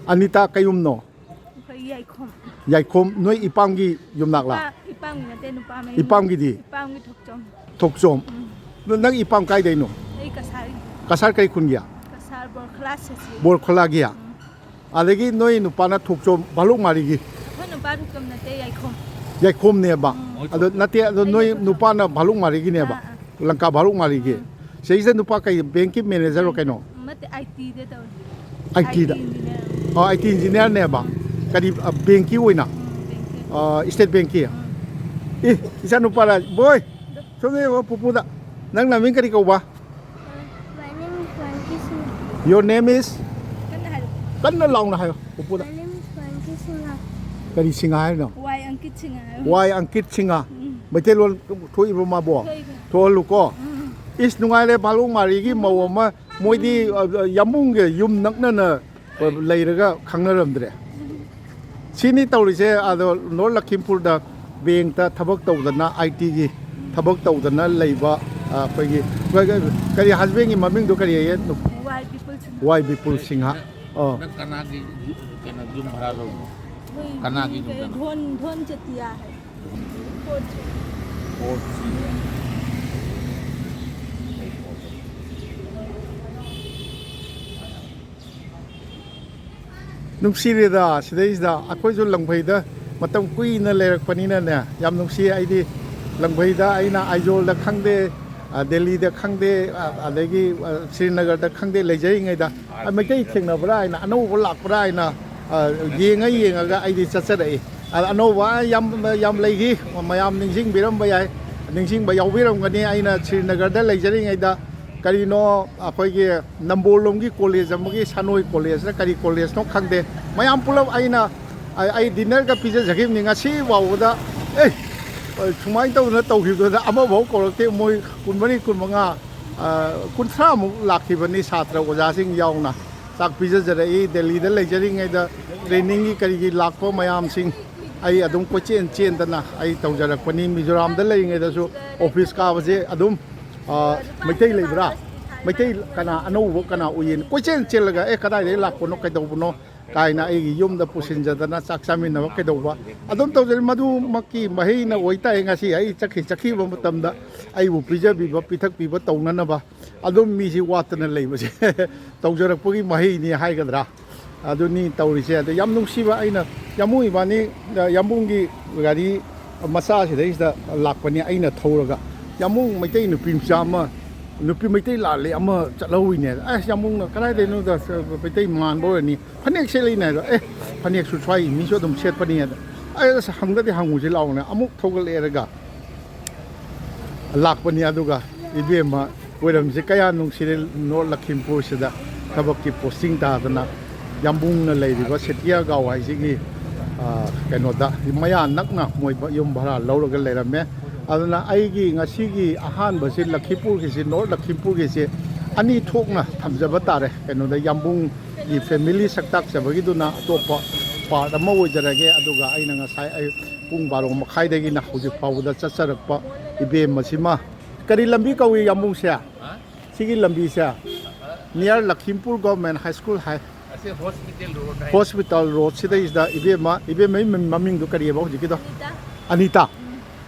Speaker 1: Anita kayum no Yaikhom noi ipamgi yumnak la
Speaker 4: ipamgi nate nupa mai
Speaker 1: ipamgi di
Speaker 4: ipamgi
Speaker 1: thokchom nang ipam kai dai no
Speaker 4: ei
Speaker 1: kasar kai khungia
Speaker 4: kasar bor class
Speaker 1: bor khola gia adegi noi nupana thokchom baluk mari gi
Speaker 4: hono baru kam nate
Speaker 1: yaikhom ne ba ado nate ado noi nupana baluk mari gi ne ba langka baluk mari gi seisa nupa kai bank manager ro kai no
Speaker 4: ꯃꯠꯇꯦ IT ꯗ ꯇꯧ
Speaker 1: IT the IT engineer ꯅꯦ ꯕ ꯀꯔꯤ ꯕꯦꯡꯀꯤ ꯑꯣꯏꯅ state ꯕꯦꯡꯀꯤ ꯏꯆꯥ ꯅꯨꯄꯥꯔ ꯕꯣꯏ ꯁꯣꯝꯗ ꯌꯦꯡꯉꯣ ꯄꯨꯄꯨꯗ ꯅꯪ ꯅꯃꯤꯡ ꯀꯔꯤ ꯀꯧꯕ
Speaker 5: My name is Frankie Singh.
Speaker 1: Your name is
Speaker 4: ꯀꯟꯅ ꯍꯥꯏꯔꯣ
Speaker 1: ꯀꯟꯅ ꯂꯥꯎꯅ ꯍꯥꯏꯌꯣ ꯄꯨꯄꯨꯗ
Speaker 5: My name is Frankie Singh.
Speaker 1: ꯀꯔꯤ ꯁꯤꯡꯍ ꯍꯥꯏꯅꯣ
Speaker 4: Y ꯑꯪꯀꯤꯠ ꯁꯤꯡ ꯍꯥꯏꯌꯣ
Speaker 1: ꯋꯥꯏ ꯑꯪꯀꯤꯠ ꯁꯤꯡꯍ ꯃꯩꯇꯩꯂꯣꯟ ꯊꯣꯛꯏꯕ꯭ꯔꯣ ꯃꯥꯕꯣ ꯊꯣꯛꯍꯜꯂꯨꯀꯣ ꯏꯁ ꯅꯨꯡꯉꯥꯏꯔꯦ ꯚꯥꯂꯣꯡ ꯃꯥꯔꯤꯒꯤ ꯃꯧ ꯑꯃ ꯃꯣꯏꯗꯤ ꯌꯥꯝꯕꯨꯡꯒ ꯌꯨꯝ ꯅꯛꯅꯅ ꯂꯩꯔꯒ ꯈꯪꯅꯔꯝꯗ꯭ꯔꯦ ꯁꯤꯅꯤ ꯇꯧꯔꯤꯁꯦ ꯑꯗꯣ ꯅꯣꯔꯠ ꯂꯈꯤꯝꯄꯨꯔꯗ ꯕꯦꯡꯛꯇ ꯊꯕꯛ ꯇꯧꯗꯅ ITꯒꯤ ꯊꯕꯛ ꯇꯧꯗꯅ ꯂꯩꯕ ꯑꯩꯈꯣꯏꯒꯤ ꯀꯔꯤ ꯍꯁꯕꯦꯟꯒꯤ ꯃꯃꯤꯡꯗꯣ ꯀꯔꯤ ꯍꯥꯏꯌꯦ ꯋꯥꯏ ꯕꯤꯄꯨꯜ ꯁꯤꯡꯍ
Speaker 2: ꯅꯪ ꯀꯅꯥꯒꯤ ꯀꯩꯅꯣ ꯌꯨꯝ ꯚꯔꯥ ꯂꯧꯔꯤꯅꯣ ꯀꯅꯥꯒꯤ ꯌꯨꯝꯗꯅꯣ
Speaker 4: ꯙꯣꯟ ꯆꯇꯤꯌꯥ ꯍꯥꯏ
Speaker 1: ꯅꯨꯡꯁꯤꯔꯦꯗ ꯁꯤꯗꯩꯁꯤꯗ ꯑꯩꯈꯣꯏꯁꯨ ꯂꯪꯐꯩꯗ ꯃꯇꯝ ꯀꯨꯏꯅ ꯂꯩꯔꯛꯄꯅꯤꯅꯅꯦ ꯌꯥꯝ ꯅꯨꯡꯁꯤꯌꯦ ꯑꯩꯗꯤ ꯂꯪꯐꯩꯗ ꯑꯩꯅ ꯑꯥꯏꯖꯣꯜꯗ ꯈꯪꯗꯦ ꯗꯦꯜꯂꯤꯗ ꯈꯪꯗꯦ ꯑꯗꯒꯤ ꯁ꯭ꯔꯤꯅꯒꯔꯗ ꯈꯪꯗꯦ ꯂꯩꯖꯔꯤꯉꯩꯗ ꯃꯩꯇꯩ ꯊꯦꯡꯅꯕ꯭ꯔꯥ ꯍꯥꯏꯅ ꯑꯅꯧꯕ ꯂꯥꯛꯄ꯭ꯔꯥ ꯍꯥꯏꯅ ꯌꯦꯡꯉꯒ ꯑꯩꯗꯤ ꯆꯠꯆꯔꯛꯏ ꯑꯅꯧꯕ ꯌꯥꯝ ꯂꯩꯈꯤ ꯃꯌꯥꯝ ꯅꯤꯡꯁꯤꯡꯕꯤꯔꯝꯕ ꯌꯥꯏ ꯅꯤꯡꯁꯤꯡꯕ ꯌꯥꯎꯕꯤꯔꯝꯒꯅꯤ ꯑꯩꯅ ꯁ꯭ꯔꯤꯅꯒꯔꯗ ꯂꯩꯖꯔꯤꯉꯩꯗ ꯀꯔꯤꯅꯣ ꯑꯩꯈꯣꯏꯒꯤ ꯅꯝꯕꯣꯜꯂꯣꯝꯒꯤ ꯀꯣꯂꯦꯖ ꯑꯃꯒꯤ ꯁꯥꯅꯣꯏ ꯀꯣꯂꯦꯖꯅ ꯀꯔꯤ ꯀꯣꯂꯦꯖꯅꯣ ꯈꯪꯗꯦ ꯃꯌꯥꯝ ꯄꯨꯂꯞ ꯑꯩ ꯗꯤꯟꯅꯔꯒ ꯄꯤꯖꯖꯈꯤꯕꯅꯤ ꯉꯁꯤ ꯐꯥꯎꯕꯗ ꯁꯨꯃꯥꯏꯅ ꯇꯧꯗꯅ ꯇꯧꯈꯤꯕꯗꯨꯗ ꯑꯃꯐꯥꯎ ꯀꯧꯔꯛꯇꯦ ꯃꯣꯏ 20 25 30ꯃꯨꯛ ꯂꯥꯛꯈꯤꯕꯅꯤ ꯁꯥꯇ꯭ꯔ ꯑꯣꯖꯥꯁꯤꯡ ꯌꯥꯎꯅ ꯆꯥꯛ ꯄꯤꯖꯖꯔꯛꯏ ꯗꯦꯜꯂꯤꯗ ꯂꯩꯖꯔꯤꯉꯩꯗ ꯇ꯭ꯔꯦꯅꯤꯡꯒꯤ ꯀꯔꯤꯒꯤ ꯂꯥꯛꯄ ꯃꯌꯥꯝꯁꯤꯡ ꯑꯩ ꯑꯗꯨꯝ ꯀꯣꯏꯆꯦꯟ ꯆꯦꯟꯗꯅ ꯑꯩ ꯇꯧꯖꯔꯛꯄꯅꯤ ꯃꯤꯖꯣꯔꯥꯝꯗ ꯂꯩꯔꯤꯉꯩꯗꯁꯨ ꯑꯣꯐꯤꯁ ꯀꯥꯕꯁꯦ ꯑꯗꯨꯝ ꯃꯩꯇꯩ ꯂꯩꯕ꯭ꯔꯥ ꯃꯩꯇꯩ ꯀꯅꯥ ꯑꯅꯧꯕ ꯀꯅꯥ ꯎꯌꯦꯅ ꯀꯣꯏꯆꯦꯟ ꯆꯦꯜꯂꯒ ꯀꯗꯥꯏꯗꯒꯤ ꯂꯥꯛꯄꯅꯣ ꯀꯩꯗꯧꯕꯅꯣ ꯀꯥꯏꯅ ꯑꯩꯒꯤ ꯌꯨꯝꯗ ꯄꯨꯁꯤꯟꯖꯗꯅ ꯆꯥꯛ ꯆꯥꯃꯤꯟꯅꯕ ꯀꯩꯗꯧꯕ ꯑꯗꯨꯝ ꯇꯧꯖꯔꯤ ꯃꯗꯨꯃꯛꯀꯤ ꯃꯍꯩꯅ ꯑꯣꯏꯇꯥꯔꯦ ꯉꯁꯤ ꯑꯩ ꯆꯠꯈꯤꯕ ꯃꯇꯝꯗ ꯑꯩꯕꯨ ꯄꯤꯖꯕꯤꯕ ꯄꯤꯊꯛꯄꯤꯕ ꯇꯧꯅꯅꯕ ꯑꯗꯨꯝ ꯃꯤꯁꯤ ꯋꯥꯠꯇꯅ ꯂꯩꯕꯁꯦ ꯇꯧꯖꯔꯛꯄꯒꯤ ꯃꯍꯩꯅꯤ ꯍꯥꯏꯒꯗ꯭ꯔꯥ ꯑꯗꯨꯅꯤ ꯇꯧꯔꯤꯁꯦ ꯑꯗ ꯌꯥꯝ ꯅꯨꯡꯁꯤꯕ ꯑꯩꯅ ꯌꯥꯝꯕꯨꯡ ꯏꯕꯥꯅꯤ ꯌꯥꯝꯕꯨꯡꯒꯤ ꯒꯥꯔꯤ ꯃꯆꯥꯁꯤꯗꯩꯁꯤꯗ ꯂꯥꯛꯄꯅꯤ ꯑꯩꯅ ꯊꯧꯔꯒ ꯌꯥꯝꯕꯨꯡ ꯃꯩꯇꯩ ꯅꯨꯄꯤ ꯃꯆꯥ ꯑꯃ ꯅꯨꯄꯤ ꯃꯩꯇꯩ ꯂꯥꯜꯂꯦ ꯑꯃ ꯆꯠꯍꯧꯋꯤꯅꯦ ꯌꯥꯝꯕꯨꯡꯅ ꯀꯗꯥꯏꯗꯩꯅꯣꯗ ꯃꯩꯇꯩ ꯃꯥꯟꯕ ꯑꯣꯏꯔꯅꯤ ꯐꯅꯦꯛ ꯁꯦꯠꯂꯤꯅꯦ ꯍꯥꯏꯗꯣ ꯐꯅꯦꯛꯁꯨ ꯁ꯭ꯋꯥꯏ ꯃꯤꯁꯨ ꯑꯗꯨꯝ ꯁꯦꯠꯄꯅꯤ ꯑꯗ ꯍꯪꯗꯗꯤ ꯍꯪꯉꯨꯁꯤ ꯂꯥꯛꯎꯅꯦ ꯑꯃꯨꯛ ꯊꯧꯒꯠꯂꯛꯑꯦꯔꯒ ꯂꯥꯛꯄꯅꯤ ꯑꯗꯨꯒ ꯏꯕꯦꯝꯃ ꯑꯣꯏꯔꯝꯁꯦ ꯀꯌꯥ ꯅꯨꯡꯁꯤꯔꯦ ꯅꯣꯔꯠ ꯂꯈꯤꯝꯄꯨꯔꯁꯤꯗ ꯊꯕꯛꯀꯤ ꯄꯣꯁꯇꯤꯡ ꯇꯥꯗꯅ ꯌꯥꯝꯕꯨꯡꯅ ꯂꯩꯔꯤꯕ ꯁꯦꯇꯤꯌꯥꯒꯥꯎ ꯍꯥꯏꯁꯤꯒꯤ ꯀꯩꯅꯣꯗ ꯃꯌꯥ ꯅꯛꯅ ꯃꯣꯏ ꯌꯨꯝ ꯚꯔꯥ ꯂꯧꯔꯒ ꯂꯩꯔꯝꯃꯦ ꯑꯗꯨꯅ ꯑꯩꯒꯤ ꯉꯁꯤꯒꯤ ꯑꯍꯥꯟꯕꯁꯤ ꯂꯈꯤꯝꯄꯨꯔꯒꯤꯁꯤ ꯅꯣꯔꯠ ꯂꯈꯤꯝꯄꯨꯔꯒꯤꯁꯤ ꯑꯅꯤ ꯊꯣꯛꯅ ꯊꯝꯖꯕ ꯇꯥꯔꯦ ꯀꯩꯅꯣꯗ ꯌꯥꯝꯕꯨꯡꯒꯤ ꯐꯦꯃꯤꯂꯤ ꯁꯛꯇꯥꯛꯆꯕꯒꯤꯗꯨꯅ ꯑꯇꯣꯞꯄ ꯄꯥꯔꯠ ꯑꯃ ꯑꯣꯏꯖꯔꯒꯦ ꯑꯗꯨꯒ ꯑꯩꯅ ꯉꯁꯥꯏ ꯄꯨꯡ 12:30ꯗꯒꯤꯅ ꯍꯧꯖꯤꯛ ꯐꯥꯎꯕꯗ ꯆꯠꯆꯔꯛꯄ ꯏꯕꯦꯝꯃꯁꯤꯃ ꯀꯔꯤ ꯂꯝꯕꯤ ꯀꯧꯏ ꯌꯥꯝꯕꯨꯡꯁꯦ ꯁꯤꯒꯤ ꯂꯝꯕꯤꯁꯦ near Lakhimpur government high school ꯍꯥꯏ ꯍꯣꯁꯄꯤꯇꯥꯜ ꯔꯣꯗ ꯁꯤꯗꯩꯁꯤꯗ ꯏꯕꯦꯝꯃꯩ ꯃꯃꯤꯡꯗꯣ ꯀꯔꯤꯑꯕ ꯍꯧꯖꯤꯛꯀꯤꯗꯣ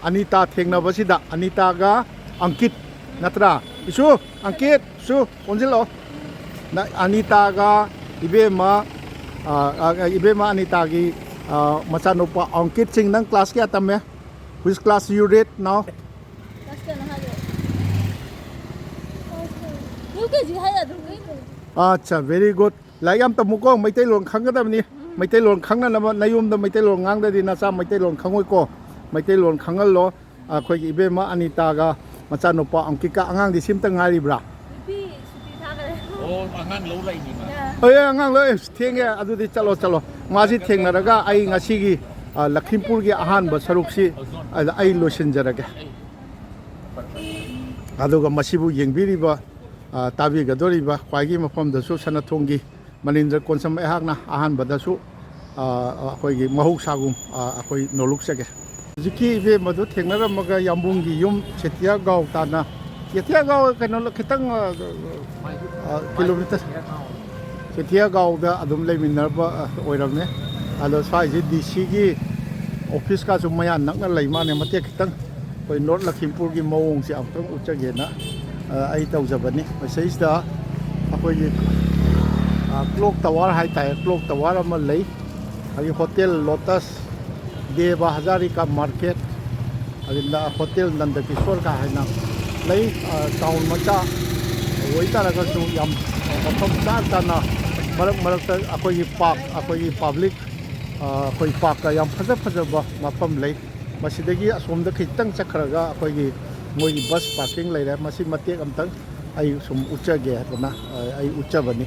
Speaker 1: ꯑꯅꯤꯇꯥ ꯊꯦꯡꯅꯕꯁꯤꯗ ꯑꯅꯤꯇꯥꯒ ꯑꯪꯀꯤꯠ ꯅꯠꯇ꯭ꯔꯥ ꯏꯁꯨ ꯑꯪꯀꯤꯠ ꯁꯨ ꯑꯣꯟꯁꯤꯜꯂꯛꯑꯣ ꯑꯅꯤꯇꯥꯒ ꯏꯕꯦꯝꯃ ꯑꯅꯤꯇꯥꯒꯤ ꯃꯆꯥꯅꯨꯄꯥ ꯑꯪꯀꯤꯠ ꯁꯤꯡ ꯅꯪ ꯀ꯭ꯂꯥꯁ ꯀꯌꯥ ꯇꯝꯃꯦ which class you read now ꯑꯠꯆꯥ ꯚꯦꯔꯤ ꯒꯨꯗ ꯂꯥꯏꯔꯤꯛ ꯌꯥꯝ ꯇꯝꯃꯨꯀꯣ ꯃꯩꯇꯩꯂꯣꯟ ꯈꯪꯒꯗꯕꯅꯤ ꯃꯩꯇꯩꯂꯣꯟ ꯈꯪꯅꯅꯕ ꯅꯌꯨꯝꯗ ꯃꯩꯇꯩꯂꯣꯟ ꯉꯥꯡꯗꯗꯤ ꯅꯆꯥ ꯃꯩꯇꯩꯂꯣꯟ ꯈꯪꯉꯣꯏꯀோ ꯃꯩꯇꯩꯂꯣꯟ ꯈꯪꯍꯜꯂꯣ ꯑꯩꯈꯣꯏꯒꯤ ꯏꯕꯦꯝꯃ ꯑꯅꯤꯇꯥꯒ ꯃꯆꯥꯅꯨꯄꯥ ꯑꯪꯀꯤꯠꯀ ꯑꯉꯥꯡꯗꯤ ꯁꯤꯝꯇ ꯉꯥꯏꯔꯤꯕ꯭ꯔꯥ
Speaker 2: ꯑꯉꯥꯡ ꯂꯧ ꯂꯩꯅꯤ
Speaker 1: ꯑꯉꯥꯡ ꯂꯣꯏ ꯊꯦꯡꯉꯦ ꯑꯗꯨꯗꯤ ꯆꯠꯂꯣ ꯃꯥꯁꯤ ꯊꯦꯡꯅꯔꯒ ꯑꯩ ꯉꯁꯤꯒꯤ ꯂꯈꯤꯝꯄꯨꯔꯒꯤ ꯑꯍꯥꯟꯕ ꯁꯔꯨꯛꯁꯤ ꯑꯩ ꯂꯣꯏꯁꯤꯟꯖꯔꯒꯦ ꯑꯗꯨꯒ ꯃꯁꯤꯕꯨ ꯌꯦꯡꯕꯤꯔꯤꯕ ꯇꯥꯕꯤꯒꯗꯧꯔꯤꯕ ꯈ꯭ꯋꯥꯏꯒꯤ ꯃꯐꯝꯗꯁꯨ ꯁꯅꯊꯣꯡꯒꯤ ꯃꯅꯤꯟꯗ꯭ꯔ ꯀꯣꯟꯁꯝ ꯑꯩꯍꯥꯛꯅ ꯑꯍꯥꯟꯕꯗꯁꯨ ꯑꯩꯈꯣꯏꯒꯤ ꯃꯍꯧꯁꯥꯒꯨꯝ ꯑꯩꯈꯣꯏ ꯅꯣꯂꯨꯛꯆꯒꯦ ꯍꯧꯖꯤꯛꯀꯤ ꯏꯕꯦꯝꯃꯗꯨ ꯊꯦꯡꯅꯔꯝꯃꯒ ꯌꯥꯝꯕꯨꯡꯒꯤ ꯌꯨꯝ ꯁꯦꯇꯤꯌꯥꯒꯥꯎ ꯇꯥꯅ ꯁꯦꯇꯤꯌꯥꯒꯥꯎ ꯀꯩꯅꯣ ꯈꯤꯇꯪ ꯀꯤꯂꯣꯃꯤꯇꯔ ꯁꯦꯇꯤꯌꯥꯒꯥꯎꯗ ꯑꯗꯨꯝ ꯂꯩꯃꯤꯟꯅꯔꯕ ꯑꯣꯏꯔꯝꯃꯦ ꯑꯗꯣ ꯁ꯭ꯋꯥꯏꯁꯤ DCꯒꯤ ꯑꯣꯐꯤꯁꯀꯁꯨ ꯃꯌꯥ ꯅꯛꯅ ꯂꯩ ꯃꯥꯅꯦ ꯃꯇꯦꯛ ꯈꯤꯇꯪ ꯑꯩꯈꯣꯏ ꯅꯣꯔꯠ ꯂꯈꯤꯝꯄꯨꯔꯒꯤ ꯃꯑꯣꯡꯁꯦ ꯑꯃꯨꯛꯇꯪ ꯎꯠꯆꯒꯦꯅ ꯑꯩ ꯇꯧꯖꯕꯅꯤ ꯃꯁꯤꯁꯤꯗ ꯑꯩꯈꯣꯏꯒꯤ ꯀ꯭ꯂꯣꯛ ꯇꯋꯥꯔ ꯍꯥꯏꯇꯥꯔꯦ ꯀ꯭ꯂꯣꯛ ꯇꯋꯥꯔ ꯑꯃ ꯂꯩ ꯑꯗꯒꯤ ꯍꯣꯇꯦꯜ ꯂꯣꯇꯁ ꯗꯦꯕ ꯍꯖꯥꯔꯤꯀꯥ ꯃꯥꯔꯀꯦꯠ ꯑꯗꯨꯅ ꯍꯣꯇꯦꯜ ꯅꯟꯗꯀꯤꯁꯣꯔꯒ ꯍꯥꯏꯅ ꯂꯩ ꯇꯥꯎꯟ ꯃꯆꯥ ꯑꯣꯏꯇꯥꯔꯒꯁꯨ ꯌꯥꯝ ꯃꯐꯝ ꯆꯥꯅ ꯃꯔꯛꯇ ꯑꯩꯈꯣꯏꯒꯤ ꯄꯥꯔꯛ ꯑꯩꯈꯣꯏꯒꯤ ꯄꯥꯕ꯭ꯂꯤꯛ ꯑꯩꯈꯣꯏ ꯄꯥꯔꯛꯀ ꯌꯥꯝ ꯐꯖꯕ ꯃꯐꯝ ꯂꯩ ꯃꯁꯤꯗꯒꯤ ꯑꯁꯣꯝꯗ ꯈꯤꯇꯪ ꯆꯠꯈ꯭ꯔꯒ ꯑꯩꯈꯣꯏꯒꯤ ꯃꯣꯏꯒꯤ ꯕꯁ ꯄꯥꯔꯀꯤꯡ ꯂꯩꯔꯦ ꯃꯁꯤ ꯃꯇꯦꯛ ꯑꯝꯇꯪ ꯑꯩ ꯁꯨꯝ ꯎꯠꯆꯒꯦ ꯍꯥꯏꯗꯅ ꯑꯩ ꯎꯠꯆꯕꯅꯤ